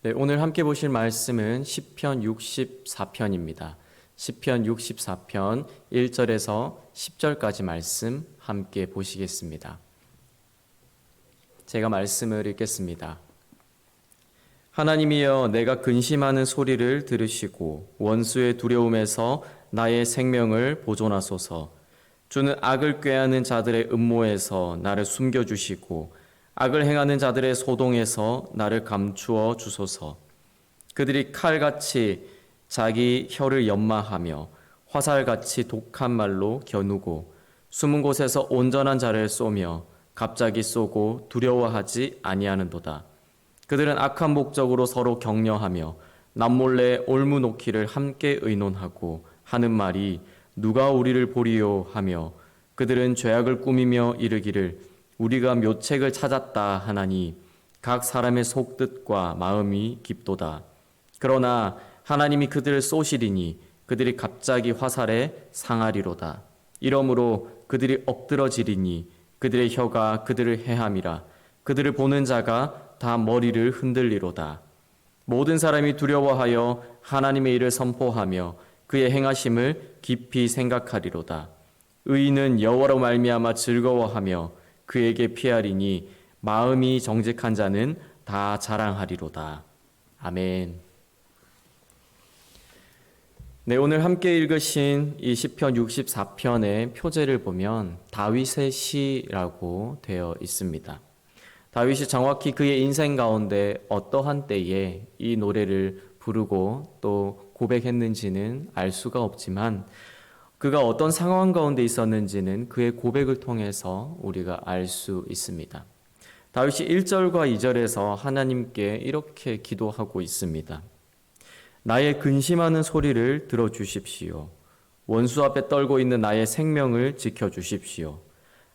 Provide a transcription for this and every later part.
네, 오늘 함께 보실 말씀은 시편 64편입니다. 시편 64편 1절에서 10절까지 말씀 함께 보시겠습니다. 제가 말씀을 읽겠습니다. 하나님이여, 내가 근심하는 소리를 들으시고 원수의 두려움에서 나의 생명을 보존하소서. 주는 악을 꾀하는 자들의 음모에서 나를 숨겨주시고 악을 행하는 자들의 소동에서 나를 감추어 주소서. 그들이 칼같이 자기 혀를 연마하며 화살같이 독한 말로 겨누고 숨은 곳에서 온전한 자를 쏘며 갑자기 쏘고 두려워하지 아니하는도다. 그들은 악한 목적으로 서로 격려하며 남몰래 올무놓기를 함께 의논하고 하는 말이 누가 우리를 보리요 하며 그들은 죄악을 꾸미며 이르기를 우리가 묘책을 찾았다 하나니 각 사람의 속뜻과 마음이 깊도다. 그러나 하나님이 그들을 쏘시리니 그들이 갑자기 화살에 상하리로다. 이러므로 그들이 엎드러지리니 그들의 혀가 그들을 해함이라. 그들을 보는 자가 다 머리를 흔들리로다. 모든 사람이 두려워하여 하나님의 일을 선포하며 그의 행하심을 깊이 생각하리로다. 의인은 여호와로 말미암아 즐거워하며 그에게 피하리니 마음이 정직한 자는 다 자랑하리로다. 아멘. 네, 오늘 함께 읽으신 이 시편 64편의 표제를 보면 다윗의 시라고 되어 있습니다. 다윗이 정확히 그의 인생 가운데 어떠한 때에 이 노래를 부르고 또 고백했는지는 알 수가 없지만 그가 어떤 상황 가운데 있었는지는 그의 고백을 통해서 우리가 알 수 있습니다. 다윗이 1절과 2절에서 하나님께 이렇게 기도하고 있습니다. 나의 근심하는 소리를 들어주십시오. 원수 앞에 떨고 있는 나의 생명을 지켜주십시오.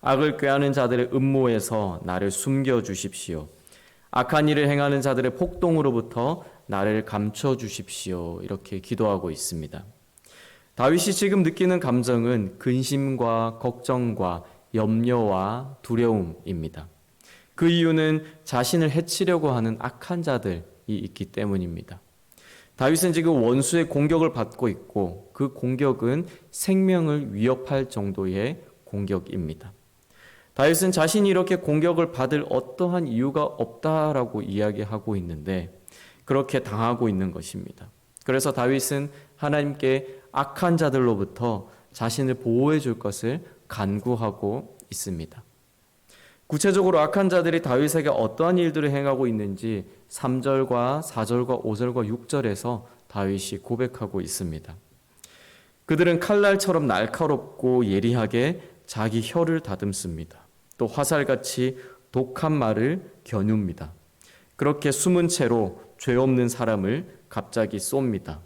악을 꾀하는 자들의 음모에서 나를 숨겨주십시오. 악한 일을 행하는 자들의 폭동으로부터 나를 감춰주십시오. 이렇게 기도하고 있습니다. 다윗이 지금 느끼는 감정은 근심과 걱정과 염려와 두려움입니다. 그 이유는 자신을 해치려고 하는 악한 자들이 있기 때문입니다. 다윗은 지금 원수의 공격을 받고 있고 그 공격은 생명을 위협할 정도의 공격입니다. 다윗은 자신이 이렇게 공격을 받을 어떠한 이유가 없다라고 이야기하고 있는데 그렇게 당하고 있는 것입니다. 그래서 다윗은 하나님께 악한 자들로부터 자신을 보호해 줄 것을 간구하고 있습니다. 구체적으로 악한 자들이 다윗에게 어떠한 일들을 행하고 있는지 3절과 4절과 5절과 6절에서 다윗이 고백하고 있습니다. 그들은 칼날처럼 날카롭고 예리하게 자기 혀를 다듬습니다. 또 화살같이 독한 말을 겨눕니다. 그렇게 숨은 채로 죄 없는 사람을 갑자기 쏩니다.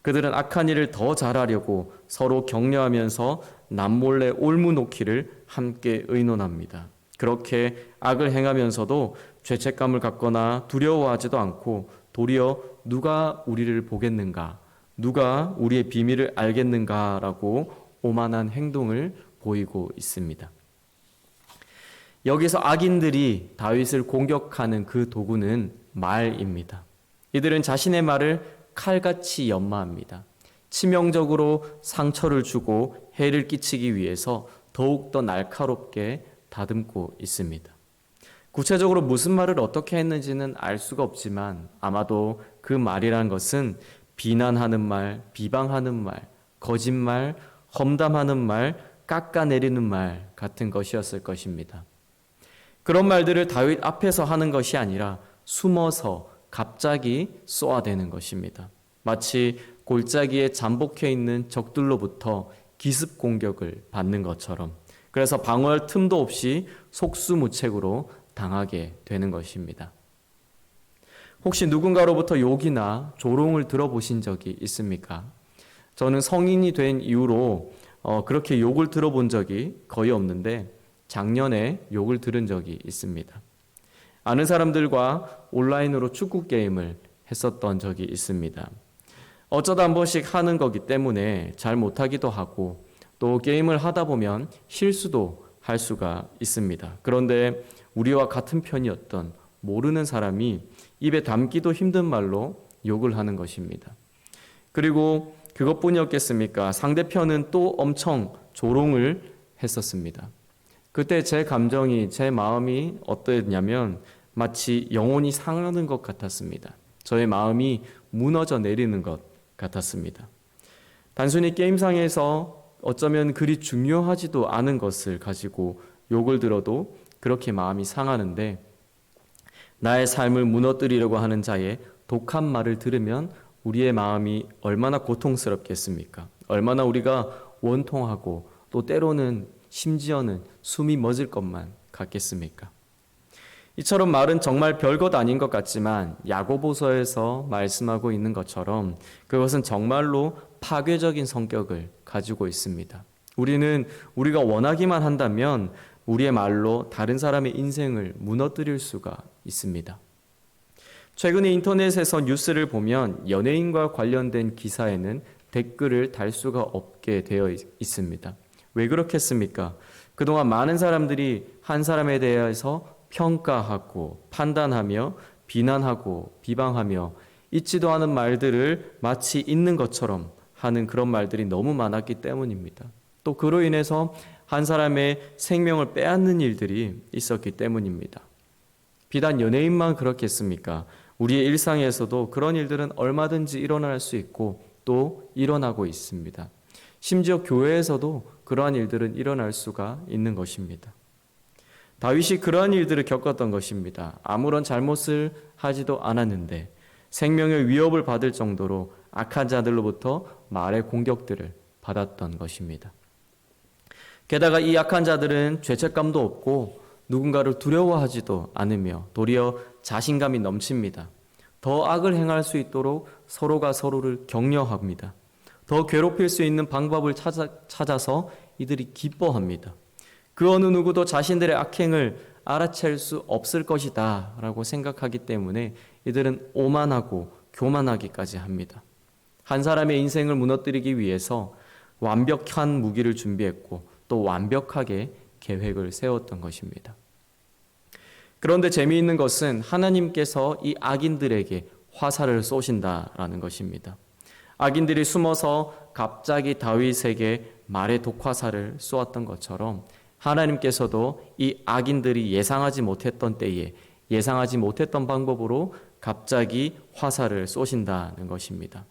그들은 악한 일을 더 잘하려고 서로 격려하면서 남몰래 올무놓기를 함께 의논합니다. 그렇게 악을 행하면서도 죄책감을 갖거나 두려워하지도 않고 도리어 누가 우리를 보겠는가, 누가 우리의 비밀을 알겠는가라고 오만한 행동을 보이고 있습니다. 여기서 악인들이 다윗을 공격하는 그 도구는 말입니다. 이들은 자신의 말을 칼같이 연마합니다. 치명적으로 상처를 주고 해를 끼치기 위해서 더욱더 날카롭게 다듬고 있습니다. 구체적으로 무슨 말을 어떻게 했는지는 알 수가 없지만 아마도 그 말이란 것은 비난하는 말, 비방하는 말, 거짓말, 험담하는 말, 깎아내리는 말 같은 것이었을 것입니다. 그런 말들을 다윗 앞에서 하는 것이 아니라 숨어서 갑자기 쏘아대는 것입니다. 마치 골짜기에 잠복해 있는 적들로부터 기습 공격을 받는 것처럼 그래서 방어할 틈도 없이 속수무책으로 당하게 되는 것입니다. 혹시 누군가로부터 욕이나 조롱을 들어보신 적이 있습니까? 저는 성인이 된 이후로 그렇게 욕을 들어본 적이 거의 없는데 작년에 욕을 들은 적이 있습니다. 아는 사람들과 온라인으로 축구 게임을 했었던 적이 있습니다. 어쩌다 한 번씩 하는 거기 때문에 잘 못하기도 하고 또 게임을 하다 보면 실수도 할 수가 있습니다. 그런데 우리와 같은 편이었던 모르는 사람이 입에 담기도 힘든 말로 욕을 하는 것입니다. 그리고 그것뿐이었겠습니까? 상대편은 또 엄청 조롱을 했었습니다. 그때 제 감정이, 제 마음이 어떠했냐면 마치 영혼이 상하는 것 같았습니다. 저의 마음이 무너져 내리는 것 같았습니다. 단순히 게임상에서 어쩌면 그리 중요하지도 않은 것을 가지고 욕을 들어도 그렇게 마음이 상하는데, 나의 삶을 무너뜨리려고 하는 자의 독한 말을 들으면 우리의 마음이 얼마나 고통스럽겠습니까? 얼마나 우리가 원통하고 또 때로는 심지어는 숨이 멎을 것만 같겠습니까? 이처럼 말은 정말 별것 아닌 것 같지만 야고보서에서 말씀하고 있는 것처럼 그것은 정말로 파괴적인 성격을 가지고 있습니다. 우리는 우리가 원하기만 한다면 우리의 말로 다른 사람의 인생을 무너뜨릴 수가 있습니다. 최근에 인터넷에서 뉴스를 보면 연예인과 관련된 기사에는 댓글을 달 수가 없게 되어 있습니다. 왜 그렇겠습니까? 그동안 많은 사람들이 한 사람에 대해서 평가하고 판단하며 비난하고 비방하며 있지도 않은 말들을 마치 있는 것처럼 하는 그런 말들이 너무 많았기 때문입니다. 또 그로 인해서 한 사람의 생명을 빼앗는 일들이 있었기 때문입니다. 비단 연예인만 그렇겠습니까? 우리의 일상에서도 그런 일들은 얼마든지 일어날 수 있고 또 일어나고 있습니다. 심지어 교회에서도 그러한 일들은 일어날 수가 있는 것입니다. 다윗이 그러한 일들을 겪었던 것입니다. 아무런 잘못을 하지도 않았는데 생명의 위협을 받을 정도로 악한 자들로부터 말의 공격들을 받았던 것입니다. 게다가 이 악한 자들은 죄책감도 없고 누군가를 두려워하지도 않으며 도리어 자신감이 넘칩니다. 더 악을 행할 수 있도록 서로가 서로를 격려합니다. 더 괴롭힐 수 있는 방법을 찾아서 이들이 기뻐합니다. 그 어느 누구도 자신들의 악행을 알아챌 수 없을 것이다 라고 생각하기 때문에 이들은 오만하고 교만하기까지 합니다. 한 사람의 인생을 무너뜨리기 위해서 완벽한 무기를 준비했고 또 완벽하게 계획을 세웠던 것입니다. 그런데 재미있는 것은 하나님께서 이 악인들에게 화살을 쏘신다라는 것입니다. 악인들이 숨어서 갑자기 다윗에게 말의 독화살을 쏘았던 것처럼 하나님께서도 이 악인들이 예상하지 못했던 때에 예상하지 못했던 방법으로 갑자기 화살을 쏘신다는 것입니다.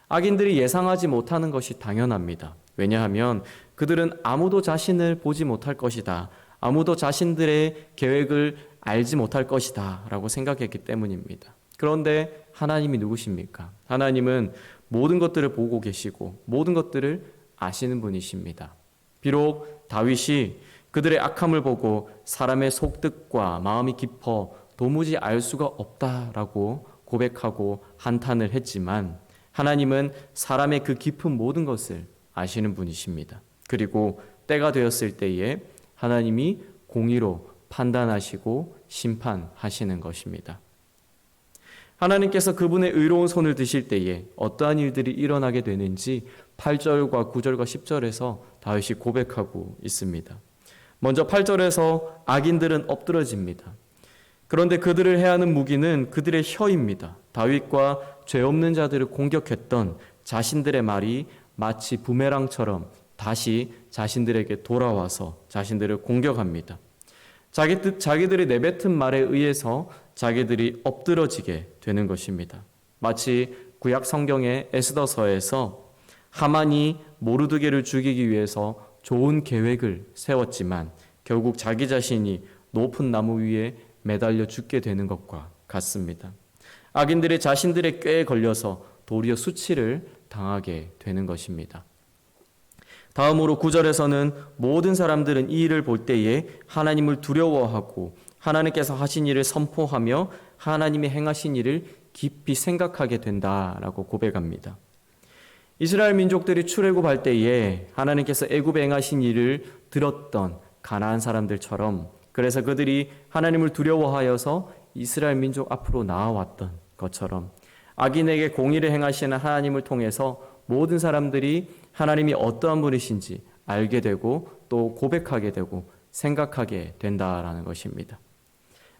악인들이 예상하지 못하는 것이 당연합니다. 왜냐하면 그들은 아무도 자신을 보지 못할 것이다. 아무도 자신들의 계획을 알지 못할 것이다 라고 생각했기 때문입니다. 그런데 하나님이 누구십니까? 하나님은 모든 것들을 보고 계시고 모든 것들을 아시는 분이십니다. 비록 다윗이 그들의 악함을 보고 사람의 속뜻과 마음이 깊어 도무지 알 수가 없다라고 고백하고 한탄을 했지만 하나님은 사람의 그 깊은 모든 것을 아시는 분이십니다. 그리고 때가 되었을 때에 하나님이 공의로 판단하시고 심판하시는 것입니다. 하나님께서 그분의 의로운 손을 드실 때에 어떠한 일들이 일어나게 되는지 8절과 9절과 10절에서 다윗이 고백하고 있습니다. 먼저 8절에서 악인들은 엎드러집니다. 그런데 그들을 해하는 무기는 그들의 혀입니다. 다윗과 죄 없는 자들을 공격했던 자신들의 말이 마치 부메랑처럼 다시 자신들에게 돌아와서 자신들을 공격합니다. 자기들이 내뱉은 말에 의해서 자기들이 엎드러지게 되는 것입니다. 마치 구약 성경의 에스더서에서 하만이 모르드게를 죽이기 위해서 좋은 계획을 세웠지만 결국 자기 자신이 높은 나무 위에 매달려 죽게 되는 것과 같습니다. 악인들이 자신들의 꾀에 걸려서 도리어 수치를 당하게 되는 것입니다. 다음으로 9절에서는 모든 사람들은 이 일을 볼 때에 하나님을 두려워하고 하나님께서 하신 일을 선포하며 하나님이 행하신 일을 깊이 생각하게 된다라고 고백합니다. 이스라엘 민족들이 출애굽할 때에 하나님께서 애굽에 행하신 일을 들었던 가나안 사람들처럼 그래서 그들이 하나님을 두려워하여서 이스라엘 민족 앞으로 나아왔던 것처럼 악인에게 공의를 행하시는 하나님을 통해서 모든 사람들이 하나님이 어떠한 분이신지 알게 되고 또 고백하게 되고 생각하게 된다라는 것입니다.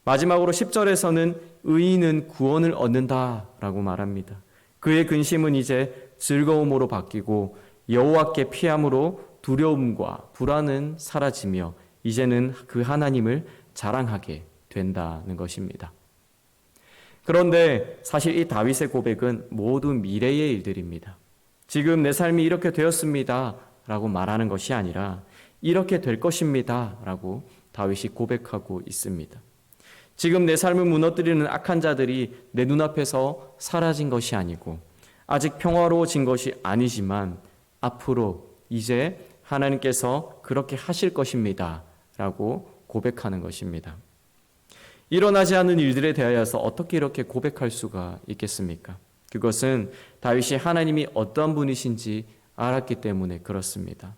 마지막으로 10절에서는 의인은 구원을 얻는다라고 말합니다. 그의 근심은 이제 즐거움으로 바뀌고 여호와께 피함으로 두려움과 불안은 사라지며 이제는 그 하나님을 자랑하게 된다는 것입니다. 그런데 사실 이 다윗의 고백은 모두 미래의 일들입니다. 지금 내 삶이 이렇게 되었습니다 라고 말하는 것이 아니라 이렇게 될 것입니다 라고 다윗이 고백하고 있습니다. 지금 내 삶을 무너뜨리는 악한 자들이 내 눈앞에서 사라진 것이 아니고 아직 평화로워진 것이 아니지만 앞으로 이제 하나님께서 그렇게 하실 것입니다 라고 고백하는 것입니다. 일어나지 않은 일들에 대하여서 어떻게 이렇게 고백할 수가 있겠습니까? 그것은 다윗이 하나님이 어떠한 분이신지 알았기 때문에 그렇습니다.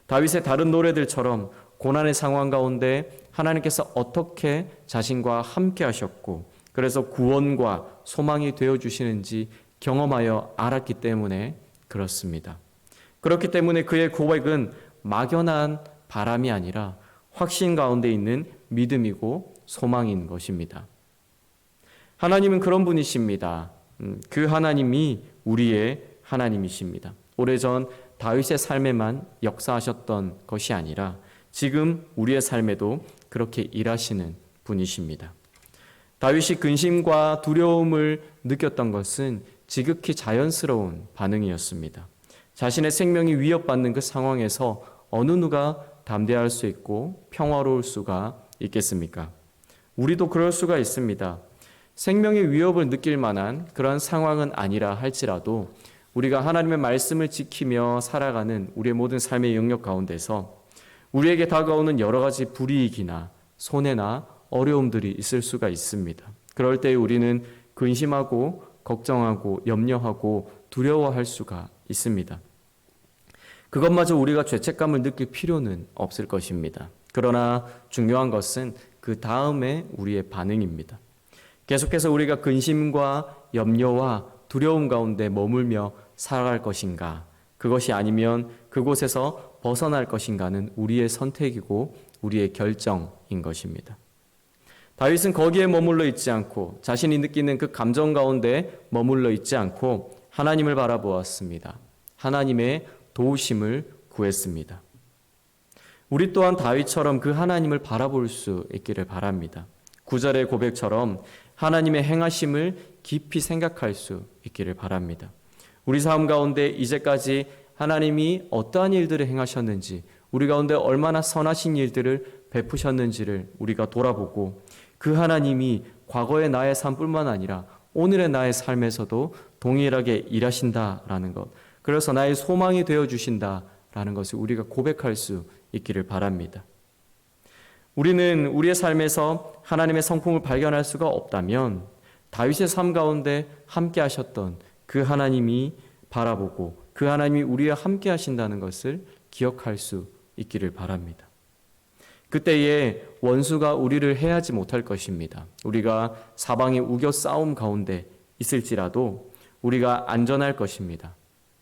다윗의 다른 노래들처럼 고난의 상황 가운데 하나님께서 어떻게 자신과 함께 하셨고 그래서 구원과 소망이 되어주시는지 경험하여 알았기 때문에 그렇습니다. 그렇기 때문에 그의 고백은 막연한 바람이 아니라 확신 가운데 있는 믿음이고 소망인 것입니다. 하나님은 그런 분이십니다. 그 하나님이 우리의 하나님이십니다. 오래전 다윗의 삶에만 역사하셨던 것이 아니라 지금 우리의 삶에도 그렇게 일하시는 분이십니다. 다윗이 근심과 두려움을 느꼈던 것은 지극히 자연스러운 반응이었습니다. 자신의 생명이 위협받는 그 상황에서 어느 누가 담대할 수 있고 평화로울 수가 있겠습니까? 우리도 그럴 수가 있습니다. 생명의 위협을 느낄 만한 그런 상황은 아니라 할지라도 우리가 하나님의 말씀을 지키며 살아가는 우리의 모든 삶의 영역 가운데서 우리에게 다가오는 여러 가지 불이익이나 손해나 어려움들이 있을 수가 있습니다. 그럴 때 우리는 근심하고 걱정하고 염려하고 두려워할 수가 있습니다. 그것마저 우리가 죄책감을 느낄 필요는 없을 것입니다. 그러나 중요한 것은 그 다음에 우리의 반응입니다. 계속해서 우리가 근심과 염려와 두려움 가운데 머물며 살아갈 것인가, 그것이 아니면 그곳에서 벗어날 것인가는 우리의 선택이고 우리의 결정인 것입니다. 다윗은 거기에 머물러 있지 않고 자신이 느끼는 그 감정 가운데 머물러 있지 않고 하나님을 바라보았습니다. 하나님의 도우심을 구했습니다. 우리 또한 다윗처럼 그 하나님을 바라볼 수 있기를 바랍니다. 9절의 고백처럼 하나님의 행하심을 깊이 생각할 수 있기를 바랍니다. 우리 삶 가운데 이제까지 하나님이 어떠한 일들을 행하셨는지, 우리 가운데 얼마나 선하신 일들을 베푸셨는지를 우리가 돌아보고 그 하나님이 과거의 나의 삶뿐만 아니라 오늘의 나의 삶에서도 동일하게 일하신다라는 것, 그래서 나의 소망이 되어주신다라는 것을 우리가 고백할 수 있기를 바랍니다. 우리는 우리의 삶에서 하나님의 성품을 발견할 수가 없다면 다윗의 삶 가운데 함께 하셨던 그 하나님이 바라보고 그 하나님이 우리와 함께 하신다는 것을 기억할 수 있기를 바랍니다. 그때에 원수가 우리를 해하지 못할 것입니다. 우리가 사방의 우겨 싸움 가운데 있을지라도 우리가 안전할 것입니다.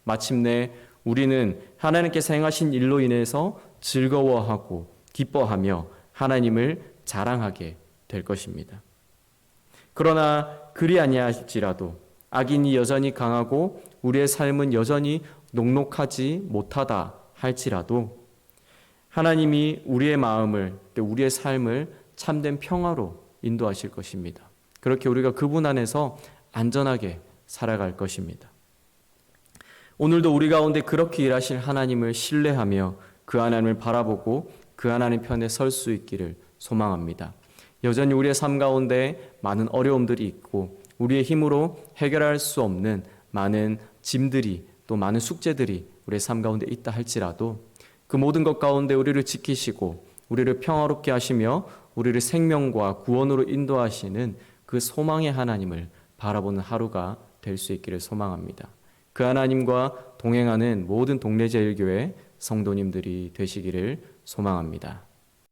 마침내 우리는 하나님께서 행하신 일로 인해서 즐거워하고 기뻐하며 하나님을 자랑하게 될 것입니다. 그러나 그리 아니할지라도 악인이 여전히 강하고 우리의 삶은 여전히 녹록하지 못하다 할지라도 하나님이 우리의 마음을, 우리의 삶을 참된 평화로 인도하실 것입니다. 그렇게 우리가 그분 안에서 안전하게 살아갈 것입니다. 오늘도 우리 가운데 그렇게 일하실 하나님을 신뢰하며 그 하나님을 바라보고 그 하나님 편에 설 수 있기를 소망합니다. 여전히 우리의 삶 가운데 많은 어려움들이 있고 우리의 힘으로 해결할 수 없는 많은 짐들이 또 많은 숙제들이 우리의 삶 가운데 있다 할지라도 그 모든 것 가운데 우리를 지키시고 우리를 평화롭게 하시며 우리를 생명과 구원으로 인도하시는 그 소망의 하나님을 바라보는 하루가 될 수 있기를 소망합니다. 그 하나님과 동행하는 모든 동래제일교회 성도님들이 되시기를 소망합니다.